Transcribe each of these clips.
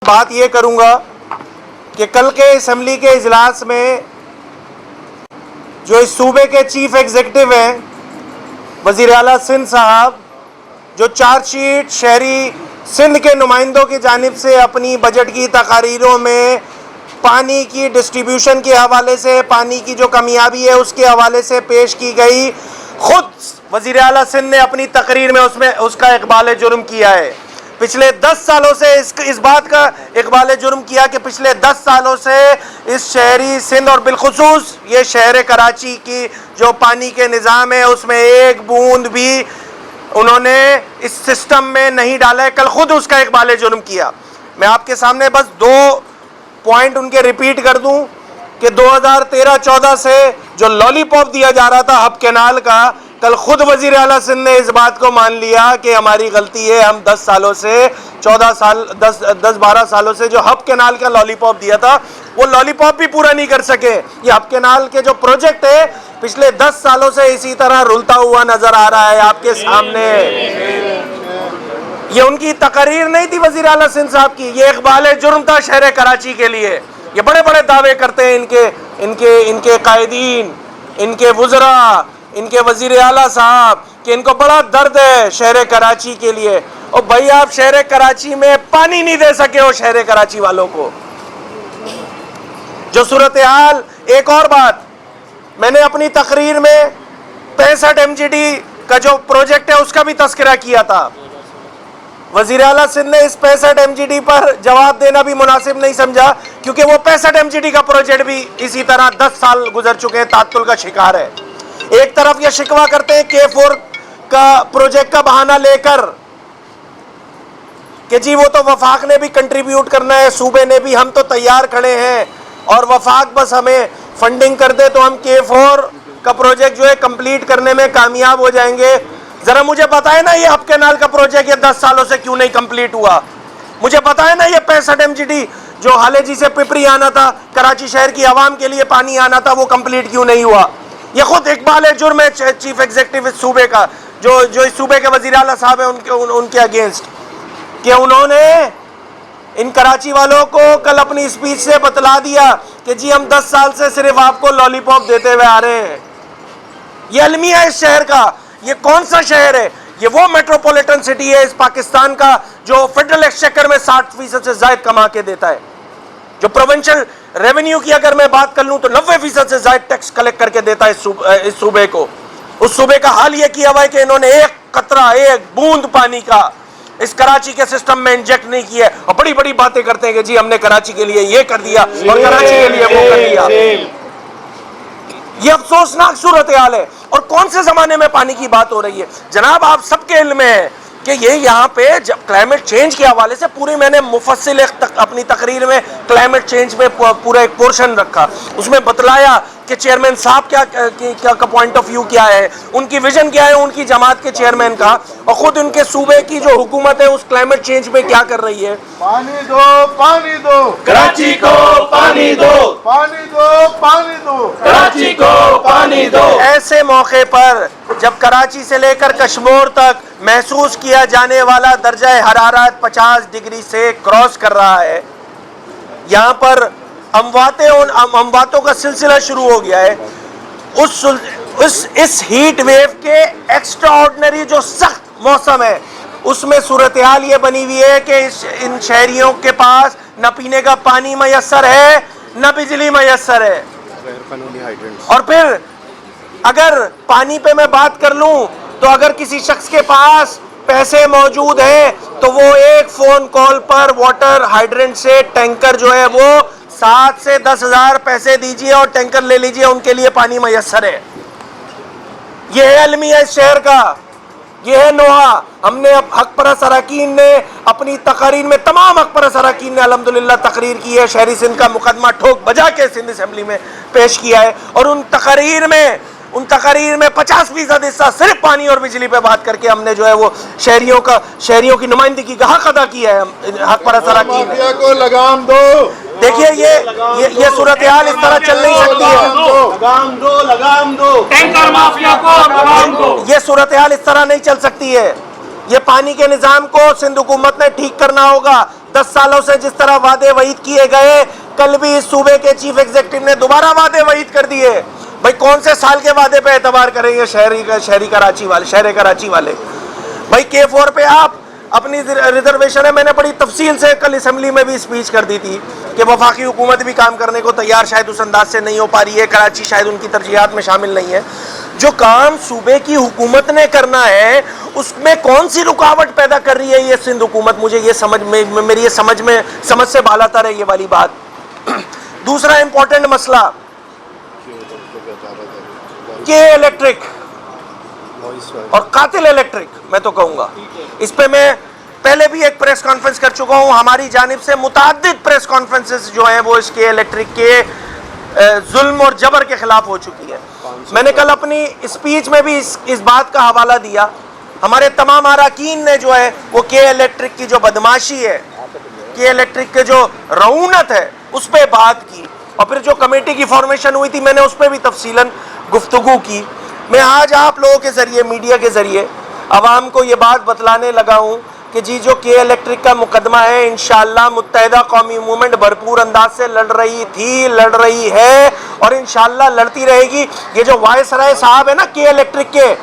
بات یہ کروں گا کہ کل کے اسمبلی کے اجلاس میں جو اس صوبے کے چیف ایگزیکٹو ہیں وزیر اعلیٰ سندھ صاحب، جو چارج شیٹ شہری سندھ کے نمائندوں کی جانب سے اپنی بجٹ کی تقاریروں میں پانی کی ڈسٹریبیوشن کے حوالے سے، پانی کی جو کمیابی ہے اس کے حوالے سے پیش کی گئی، خود وزیر اعلیٰ سندھ نے اپنی تقریر میں اس کا اقبال جرم کیا ہے۔ پچھلے 10 سالوں سے اس بات کا اقبال جرم کیا کہ پچھلے 10 سالوں سے اس شہری سندھ اور بالخصوص یہ شہر کراچی کی جو پانی کے نظام ہے اس میں ایک بوند بھی انہوں نے اس سسٹم میں نہیں ڈالا ہے۔ کل خود اس کا اقبال جرم کیا۔ میں آپ کے سامنے بس 2 پوائنٹ ان کے ریپیٹ کر دوں کہ 2013-14 سے جو لالی پاپ دیا جا رہا تھا ہب کینال کا، کل خود وزیر اعلیٰ سندھ نے اس بات کو مان لیا کہ ہماری غلطی ہے، ہم 10 سالوں سے 12 سالوں سے جو ہب کینال کا لالی پاپ دیا تھا وہ لالی پاپ بھی پورا نہیں کر سکے۔ یہ ہب کینال کے جو پروجیکٹ ہے پچھلے 10 سالوں سے اسی طرح رلتا ہوا نظر آ رہا ہے آپ کے سامنے۔ یہ ان کی تقریر نہیں تھی وزیر اعلیٰ سندھ صاحب کی، یہ اقبال جرم تھا شہر کراچی کے لیے۔ یہ بڑے بڑے دعوے کرتے ہیں ان کے قائدین، ان کے وزراء، ان کے وزیر اعلیٰ صاحب کہ ان کو بڑا درد ہے شہر کراچی کے لیے۔ اور بھائی آپ شہر کراچی میں پانی نہیں دے سکے ہو شہر کراچی والوں کو۔ جو صورتحال، ایک اور بات میں نے اپنی تقریر میں 65 MGD کا جو پروجیکٹ ہے اس کا بھی تذکرہ کیا تھا۔ وزیر اعلیٰ سندھ نے اس 65 MGD پر جواب دینا بھی مناسب نہیں سمجھا کیونکہ وہ 65 MGD کا پروجیکٹ بھی اسی طرح 10 سال گزر چکے ہیں، تعطل کا شکار ہے۔ ایک طرف یہ شکوہ کرتے ہیں K4 کا پروجیکٹ کا بہانہ لے کر کہ جی وہ تو وفاق نے بھی کنٹریبیوٹ کرنا ہے، صوبے نے بھی، ہم تو تیار کھڑے ہیں اور وفاق بس ہمیں فنڈنگ کر دے تو ہم K4 کا پروجیکٹ جو ہے کمپلیٹ کرنے میں کامیاب ہو جائیں گے۔ ذرا مجھے بتائے نا یہ ہب کینال کا پروجیکٹ یہ 10 سالوں سے کیوں نہیں کمپلیٹ ہوا؟ مجھے بتائے نا یہ 65 MGD جو حالے جی سے پپری آنا تھا، کراچی شہر کی عوام کے لیے پانی آنا تھا، وہ کمپلیٹ کیوں نہیں ہوا؟ یہ خود اقبال جرم ہے چیف ایگزیکٹو اس صوبے کا، جو اس صوبے کے وزیر اعلیٰ صاحب ہیں ان کے اگینسٹ، کہ انہوں نے ان کراچی والوں کو کل اپنی اسپیچ سے بتلا دیا کہ جی ہم 10 سال سے صرف آپ کو لالی پاپ دیتے ہوئے آ رہے ہیں۔ یہ المیہ ہے اس شہر کا۔ یہ کون سا شہر ہے؟ یہ وہ میٹروپولیٹن سٹی ہے اس پاکستان کا جو فیڈرل ایکسچیکر میں 60% سے زائد کما کے دیتا ہے، جو پروونشل ریونیو کی اگر میں بات کر لوں تو 90% سے زائد ٹیکس کلیکٹ کر کے دیتا ہے اس صوبے کو۔ اس صوبے کا حال یہ کیا ہوا ہے کہ انہوں نے ایک قطرہ، ایک بوند پانی کا اس کراچی کے سسٹم میں انجیکٹ نہیں کیا ہے، اور بڑی بڑی باتیں کرتے ہیں کہ جی ہم نے کراچی کے لیے یہ کر دیا اور کراچی کے لیے وہ کر دیا۔ یہ افسوسناک صورتحال ہے۔ اور کون سے زمانے میں پانی کی بات ہو رہی ہے؟ جناب آپ سب کے علم ہے کہ یہ یہاں پہ جب کلائمیٹ چینج کے حوالے سے پوری میں نے مفصل اپنی تقریر میں کلائمیٹ چینج میں پورا ایک پورشن رکھا، اس میں بتلایا کہ چیئرمین صاحب کا پوائنٹ آف ویو کیا ہے، ان کی ویژن کیا ہے ان کی جماعت کے چیئرمین کا، اور خود ان کے صوبے کی جو حکومت ہے اس کلائمیٹ چینج میں کیا کر رہی ہے۔ پانی دو، پانی دو، کراچی کو پانی دو، پانی دو، پانی دو، کراچی کو پانی دو۔ ایسے موقع پر جب کراچی سے لے کر کشمور تک محسوس کیا جانے والا درجہ حرارت 50 ڈگری سے کراس کر رہا ہے، یہاں پر امواتوں کا سلسلہ شروع ہو گیا ہے، اس ہیٹ ویو کے ایکسٹرا آرڈنری جو سخت موسم ہے اس میں صورتحال یہ بنی ہوئی ہے کہ ان شہریوں کے پاس نہ پینے کا پانی میسر ہے نہ بجلی میسر ہے۔ اور پھر اگر پانی پہ میں بات کر لوں تو اگر کسی شخص کے پاس پیسے موجود ہیں تو وہ ایک فون کال پر واٹر ہائیڈرنٹ سے ٹینکر جو ہے وہ 7 سے 10 ہزار پیسے دیجئے اور ٹینکر لے لیجئے، ان کے لیے پانی میسر ہے۔ یہ ہے المیہ اس شہر کا، یہ ہے نوحہ۔ ہم نے حق پرست اراکین نے اپنی تقاریر میں، تمام حق پرست اراکین نے الحمدللہ تقریر کی ہے، شہری سندھ کا مقدمہ ٹھوک بجا کے سندھ اسمبلی میں پیش کیا ہے، اور ان تقاریر میں 50% حصہ صرف پانی اور بجلی پہ بات کر کے ہم نے جو ہے وہ شہریوں کی نمائندگی کا حق ادا کیا ہے حق پرست اراکین نے۔ کو لگام دو۔ دیکھیے یہ صورتحال اس طرح چل نہیں سکتی ہے، لگام دو، لگام دو، ٹینکر مافیا کو لگام دو۔ یہ صورتحال اس طرح نہیں چل سکتی ہے۔ یہ پانی کے نظام کو سندھ حکومت نے ٹھیک کرنا ہوگا. 10 سالوں سے جس طرح وعدے وعید کیے گئے, کل بھی اس صوبے کے چیف ایگزیکٹو نے دوبارہ وعدے وعید کر دیے. بھائی کون سے سال کے وعدے پہ اعتبار کریں گے شہر کراچی والے؟ بھائی K4 پہ آپ اپنی ریزرویشن ہے, میں نے بڑی تفصیل سے کل اسمبلی میں بھی اسپیچ کر دی تھی کہ وفاقی حکومت بھی کام کرنے کو تیار, شاید اس انداز سے نہیں ہو پا رہی ہے, کراچی شاید ان کی ترجیحات میں شامل نہیں ہے. جو کام صوبے کی حکومت نے کرنا ہے اس میں کون سی رکاوٹ پیدا کر رہی ہے یہ سندھ حکومت؟ مجھے یہ سمجھ سے بالا تر ہے یہ والی بات. دوسرا امپورٹنٹ مسئلہ کہ الیکٹرک اور قاتل الیکٹرک, میں تو کہوں گا اس پہ میں پہلے بھی ایک پریس کانفرنس کر چکا ہوں. ہماری جانب سے متعدد پریس کانفرنسز جو ہیں وہ اس کے الیکٹرک کے ظلم اور جبر کے خلاف ہو چکی ہے. میں نے کل اپنی اسپیچ میں بھی اس بات کا حوالہ دیا. ہمارے تمام اراکین نے جو ہے وہ کے الیکٹرک کی جو بدماشی ہے, کے الیکٹرک کے جو رعونت ہے اس پہ بات کی, اور پھر جو کمیٹی کی فارمیشن ہوئی تھی میں نے اس پہ بھی تفصیلاً گفتگو کی. میں آج آپ لوگوں کے ذریعے, میڈیا کے ذریعے عوام کو یہ بات بتلانے لگا ہوں کہ جی جو کے الیکٹرک کا مقدمہ ہے انشاءاللہ متحدہ قومی موومنٹ بھرپور انداز سے لڑ رہی تھی, لڑ رہی ہے اور انشاءاللہ لڑتی رہے گی. یہ جو وائسرائے صاحب ہے نا کے الیکٹرک کے,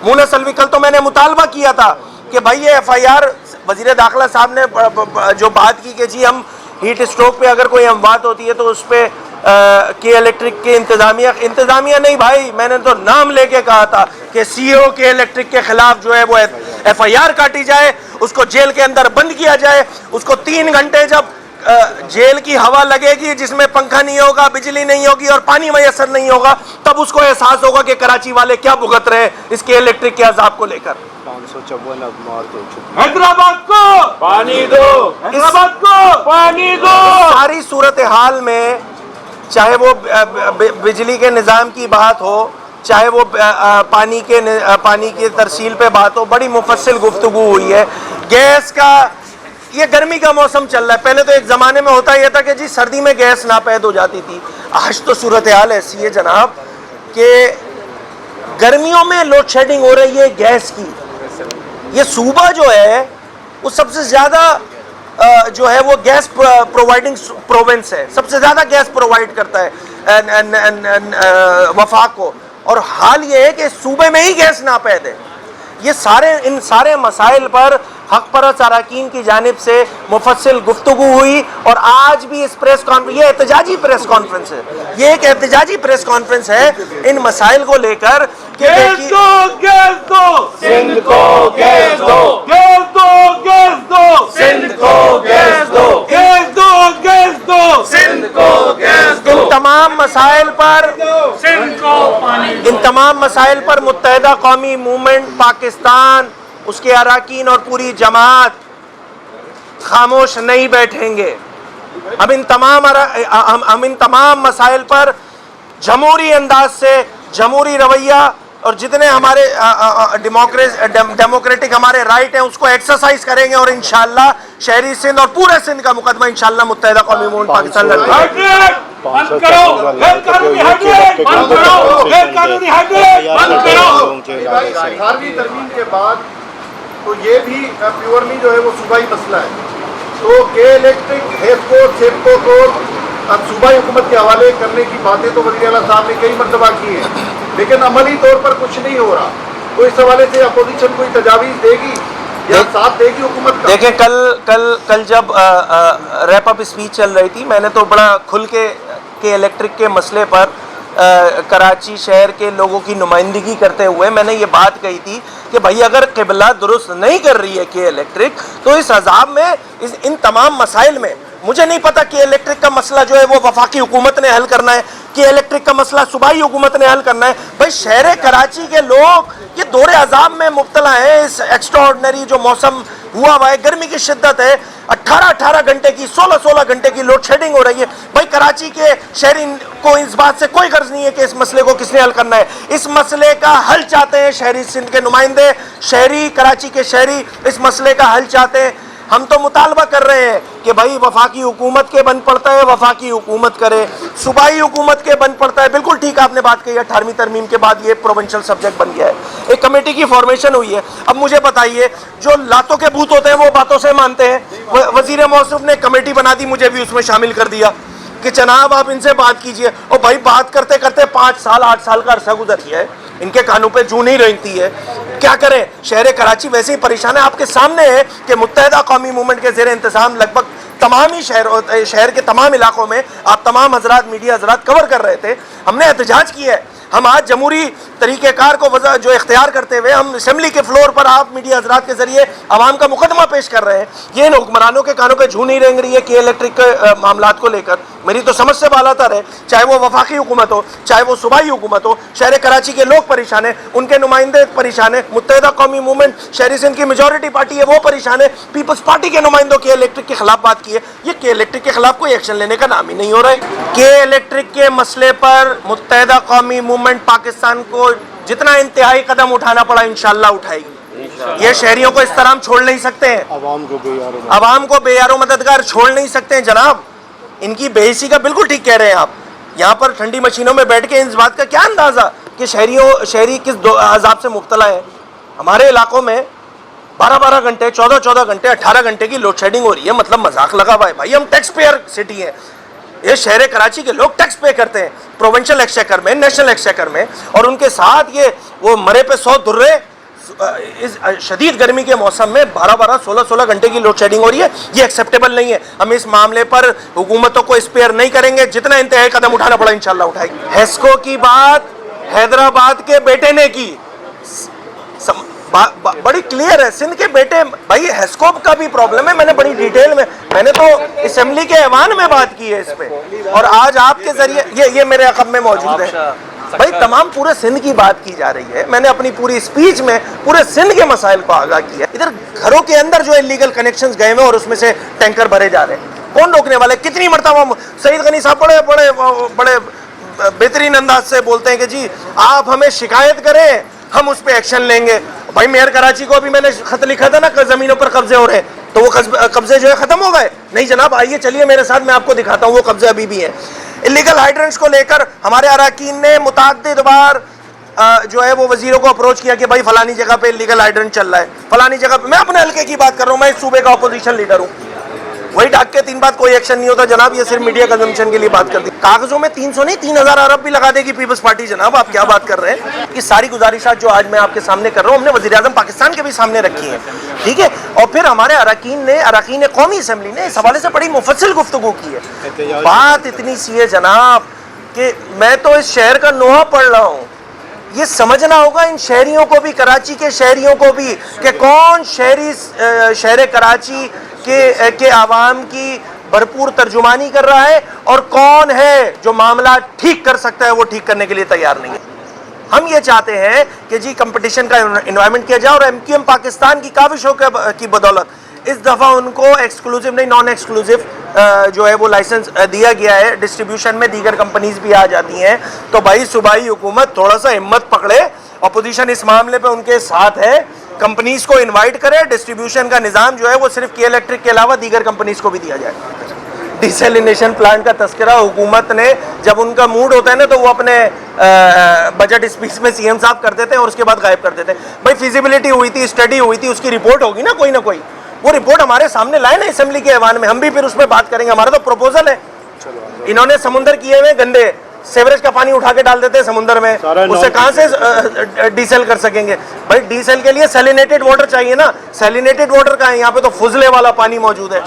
مونس سلوی, کل تو میں نے مطالبہ کیا تھا کہ بھائی یہ FIR, وزیر داخلہ صاحب نے جو بات کی کہ جی ہم ہیٹ اسٹروک پہ اگر کوئی اموات ہوتی ہے تو اس پہ کے الیکٹرک کے انتظامیہ نہیں بھائی, میں نے تو نام لے کے کہا تھا کہ CEO کے الیکٹرک کے خلاف جو ہے وہ FIR کاٹی جائے, اس کو جیل کے اندر بند کیا جائے. اس کو 3 گھنٹے جب جیل کی ہوا لگے گی جس میں پنکھا نہیں ہوگا, بجلی نہیں ہوگی اور پانی میسر نہیں ہوگا, تب اس کو احساس ہوگا کہ کراچی والے کیا بھگت رہے اس کے الیکٹرک کے عذاب کو لے کر. 554 حیدرآباد کو پانی دو, حیدرآباد کو پانی دو. ساری صورتحال میں چاہے وہ بجلی کے نظام کی بات ہو, چاہے وہ پانی کی ترسیل پہ بات ہو, بڑی مفصل گفتگو ہوئی ہے. گیس کا, یہ گرمی کا موسم چل رہا ہے. پہلے تو ایک زمانے میں ہوتا یہ تھا کہ جی سردی میں گیس ناپید ہو جاتی تھی. آج تو صورتحال ایسی ہے جناب کہ گرمیوں میں لوڈ شیڈنگ ہو رہی ہے گیس کی. یہ صوبہ جو ہے وہ سب سے زیادہ جو ہے وہ گیس پرووائڈنگ پروونس ہے, سب سے زیادہ گیس پرووائڈ کرتا ہے وفاق کو, اور حال یہ ہے کہ صوبے میں ہی گیس ناپید ہے. ان سارے مسائل پر حق پرست اراکین کی جانب سے مفصل گفتگو ہوئی, اور آج بھی اس پریس کانفرنس, یہ احتجاجی پریس کانفرنس ہے, یہ ایک احتجاجی پریس کانفرنس ہے ان مسائل کو لے کر کہ گیس دو سندھ کو, گیس دو سندھ کو, گیس دو سندھ کو, گیس دو. ان تمام مسائل پر متحدہ قومی موومنٹ پاکستان, اس کے اراکین اور پوری جماعت خاموش نہیں بیٹھیں گے. ہم ان تمام مسائل پر جمہوری انداز سے, جمہوری رویہ اور جتنے ہمارے ڈیموکریٹک ہمارے رائٹ ہیں اس کو ایکسرسائز کریں گے, اور انشاءاللہ شہری سندھ اور پورے سندھ کا مقدمہ انشاءاللہ متحدہ قومی موومنٹ پاکستان لڑے گا. بند کرو غیر قانونی ہائیڈریٹ, بند کرو غیر قانونی ہائیڈریٹ, بند کرو. 18ویں ترمیم کے بعد تو یہ بھی پیورلی جو ہے وہ صوبائی مسئلہ ہے. تو کے الیکٹرک, ہیفکو, سیپکو کو اب صوبائی حکومت کے حوالے کرنے کی باتیں تو وزیر اعلیٰ صاحب نے کئی مرتبہ کی ہیں, لیکن عملی طور پر کچھ نہیں ہو رہا. تو اس حوالے سے اپوزیشن کوئی تجاویز دے گی یا ساتھ دے گی حکومت کا؟ دیکھیں کل جب ریپ اپ اسپیچ چل رہی تھی, میں نے تو بڑا کھل کے الیکٹرک کے مسئلے پر کراچی شہر کے لوگوں کی نمائندگی کرتے ہوئے میں نے یہ بات کہی تھی کہ بھائی اگر قبلہ درست نہیں کر رہی ہے کہ الیکٹرک, تو اس عذاب میں ان تمام مسائل میں مجھے نہیں پتا کہ الیکٹرک کا مسئلہ جو ہے وہ وفاقی حکومت نے حل کرنا ہے کہ الیکٹرک کا مسئلہ صوبائی حکومت نے حل کرنا ہے. بھائی شہر کراچی کے لوگ یہ دور عذاب میں مبتلا ہیں. اس ایکسٹرا آرڈنری جو موسم ہوا ہوا ہے, گرمی کی شدت ہے, 18 گھنٹے کی 16 گھنٹے کی لوڈ شیڈنگ ہو رہی ہے. بھائی کراچی کے شہری کو اس بات سے کوئی غرض نہیں ہے کہ اس مسئلے کو کس نے حل کرنا ہے. اس مسئلے کا حل چاہتے ہیں شہری سندھ کے نمائندے, شہری کراچی کے شہری اس مسئلے کا حل چاہتے ہیں. ہم تو مطالبہ کر رہے ہیں کہ بھائی وفاقی حکومت کے بند پڑتا ہے وفاقی حکومت کرے, صوبائی حکومت کے بند پڑتا ہے. بالکل ٹھیک آپ نے بات کہی ہے, 18ویں ترمیم کے بعد یہ پروونشل سبجیکٹ بن گیا ہے, ایک کمیٹی کی فارمیشن ہوئی ہے. اب مجھے بتائیے, جو لاتوں کے بھوت ہوتے ہیں وہ باتوں سے مانتے ہیں. وزیر موصوف نے کمیٹی بنا دی, مجھے بھی اس میں شامل کر دیا کہ جناب آپ ان سے بات کیجئے. اور بھائی بات کرتے کرتے 5 سال 8 سال کا عرصہ گزر گیا ہے, ان کے کانوں پہ جوں نہیں رہتی ہے. کیا کریں, شہر کراچی ویسے ہی پریشان ہے. آپ کے سامنے ہے کہ متحدہ قومی موومنٹ کے زیر انتظام لگ بھگ تمام ہی شہر کے تمام علاقوں میں آپ تمام حضرات میڈیا حضرات کور کر رہے تھے. ہم نے احتجاج کیا ہے. ہم آج جمہوری طریقہ کار کو جو اختیار کرتے ہوئے ہم اسمبلی کے فلور پر آپ میڈیا حضرات کے ذریعے عوام کا مقدمہ پیش کر رہے ہیں. یہ ان حکمرانوں کے کانوں پہ جھو نہیں رنگ رہی ہے کہ الیکٹرک کے معاملات کو لے کر میری تو سمجھ سے بالا تر ہے. چاہے وہ وفاقی حکومت ہو, چاہے وہ صوبائی حکومت ہو, شہر کراچی کے لوگ پریشان ہیں, ان کے نمائندے پریشان ہیں. متحدہ قومی موومنٹ شہری سندھ کی میجورٹی پارٹی ہے, وہ پریشان ہے. پیپلز پارٹی کے نمائندوں کے الیکٹرک کے خلاف بات کی ہے. یہ کے الیکٹرک کے خلاف کوئی ایکشن لینے کا نام ہی نہیں ہو رہا ہے. کے الیکٹرک کے مسئلے پر متحدہ قومی موومنٹ پاکستان کو جتنا انتہائی قدم اٹھانا پڑا انشاءاللہ اٹھائے گی. یہ شہریوں کو اس طرح ہم چھوڑ نہیں سکتے ہیں, عوام کو بے یارو مددگار چھوڑ نہیں سکتے ہیں. جناب ان کی بے حسی کا بالکل ٹھیک کہہ رہے ہیں آپ. یہاں پر ٹھنڈی مشینوں میں بیٹھ کے اس بات کا کیا اندازہ کہ شہری کس عذاب سے مبتلا ہے. ہمارے علاقوں میں 12 گھنٹے 14 گھنٹے 18 گھنٹے کی لوڈ شیڈنگ ہو رہی ہے. مطلب مذاق لگا ہوا ہے بھائی, ہم ٹیکس پیئر سٹی ہیں. یہ شہر کراچی کے لوگ ٹیکس پے کرتے ہیں پروونشل ایکسچیکر میں, نیشنل ایکسچیکر میں, اور ان کے ساتھ یہ وہ مرے پہ 100 درے. اس شدید گرمی کے موسم میں 16 گھنٹے کی لوڈ شیڈنگ ہو رہی ہے. یہ ایکسیپٹیبل نہیں ہے. ہم اس معاملے پر حکومتوں کو اسپیئر نہیں کریں گے. جتنا انتہائی قدم اٹھانا پڑا انشاءاللہ اٹھائیں گے. ہیسکو کی بات حیدرآباد کے بیٹے نے کی, بڑی کلیئر ہے. سندھ کے بیٹے, بھائی ہیسکوپ کا بھی پرابلم ہے. میں نے بڑی ڈیٹیل میں نے تو اسمبلی کے ایوان میں بات کی ہے اس پہ, اور آج آپ کے ذریعے یہ میرے عقب میں موجود ہے. بھائی تمام پورے سندھ کی بات کی جا رہی ہے. میں نے اپنی پوری اسپیچ میں پورے سندھ کے مسائل کو آگاہ کیا. ادھر گھروں کے اندر جو انلیگل کنیکشنز گئے ہوئے اور اس میں سے ٹینکر بھرے جا رہے ہیں, کون روکنے والے؟ کتنی مرتبہ سعید غنی صاحب بڑے بہترین انداز سے بولتے ہیں کہ جی آپ ہمیں شکایت کریں, ہم اس پہ ایکشن لیں گے. بھائی میئر کراچی کو ابھی میں نے خط لکھا تھا نا کہ زمینوں پر قبضے ہو رہے ہیں, تو وہ قبضے جو ہے ختم ہو گئے؟ نہیں جناب, آئیے چلیے میرے ساتھ, میں آپ کو دکھاتا ہوں وہ قبضے ابھی بھی ہیں. انلیگل ہائیڈرنٹس کو لے کر ہمارے اراکین نے متعدد بار جو ہے وہ وزیروں کو اپروچ کیا کہ بھائی فلانی جگہ پہ انلیگل ہائیڈرنٹ چل رہا ہے, فلانی جگہ پہ. میں اپنے حلقے کی بات کر رہا ہوں, میں اس صوبے کا اپوزیشن لیڈر ہوں. وہی ڈاک کے 3 بات کوئی ایکشن نہیں ہوتا جناب. یہ صرف میڈیا کنزمپشن کے لیے بات کرتی. کاغذوں میں 300 نہیں 3000 ارب بھی لگا دے گی پیپلز پارٹی. جناب آپ کیا بات کر رہے ہیں؟ یہ ساری گزارشات جو آج میں آپ کے سامنے کر رہا ہوں ہم نے وزیر اعظم پاکستان کے بھی سامنے رکھی ہیں, ٹھیک ہے. اور پھر ہمارے اراکین قومی اسمبلی نے اس حوالے سے بڑی مفصل گفتگو کی ہے. بات اتنی سی ہے جناب کہ میں تو اس شہر کا نوحہ پڑھ رہا ہوں. یہ سمجھنا ہوگا ان شہریوں کو بھی, کراچی کے شہریوں کو بھی, کہ کون شہر کراچی کے عوام کی بھرپور ترجمانی کر رہا ہے اور کون ہے جو معاملات ٹھیک کر سکتا ہے وہ ٹھیک کرنے کے لیے تیار نہیں ہے. ہم یہ چاہتے ہیں کہ جی کمپٹیشن کا انوائرمنٹ کیا جائے, اور ایم کیو ایم پاکستان کی کاوشوں کی بدولت اس دفعہ ان کو ایکسکلوزیو نہیں نان ایکسکلوزیو جو ہے وہ لائسنس دیا گیا ہے. ڈسٹریبیوشن میں دیگر کمپنیز بھی آ جاتی ہیں. تو بھائی صوبائی حکومت تھوڑا سا ہمت پکڑے, اپوزیشن اس معاملے پہ ان کے ساتھ ہے, کمپنیز کو انوائٹ کرے. ڈسٹریبیوشن کا نظام جو ہے وہ صرف کے الیکٹرک کے علاوہ دیگر کمپنیز کو بھی دیا جائے. ڈیسیلینیشن پلانٹ کا تذکرہ حکومت نے جب ان کا موڈ ہوتا ہے نا تو وہ اپنے بجٹ اسپیچ میں سی ایم صاحب کر دیتے ہیں اور اس کے بعد غائب کر دیتے ہیں. بھائی فیزیبلٹی ہوئی تھی, اسٹڈی ہوئی تھی, اس کی رپورٹ ہوگی نا کوئی نہ کوئی. وہ رپورٹ ہمارے سامنے لائے نا اسمبلی کے ایوان میں, ہم بھی پھر اس پہ بات کریں گے. ہمارا تو پروپوزل ہے. انہوں نے سمندر کیے ہوئے گندے, سیوریج کا پانی اٹھا کے ڈال دیتے ہیں سمندر میں, اس سے کہاں سے ڈیسل کر سکیں گے؟ بھائی ڈیسل کے لیے سیلینیٹڈ واٹر چاہیے نا. سیلینیٹڈ واٹر کا ہے یہاں پہ, تو فضلے والا پانی موجود ہے.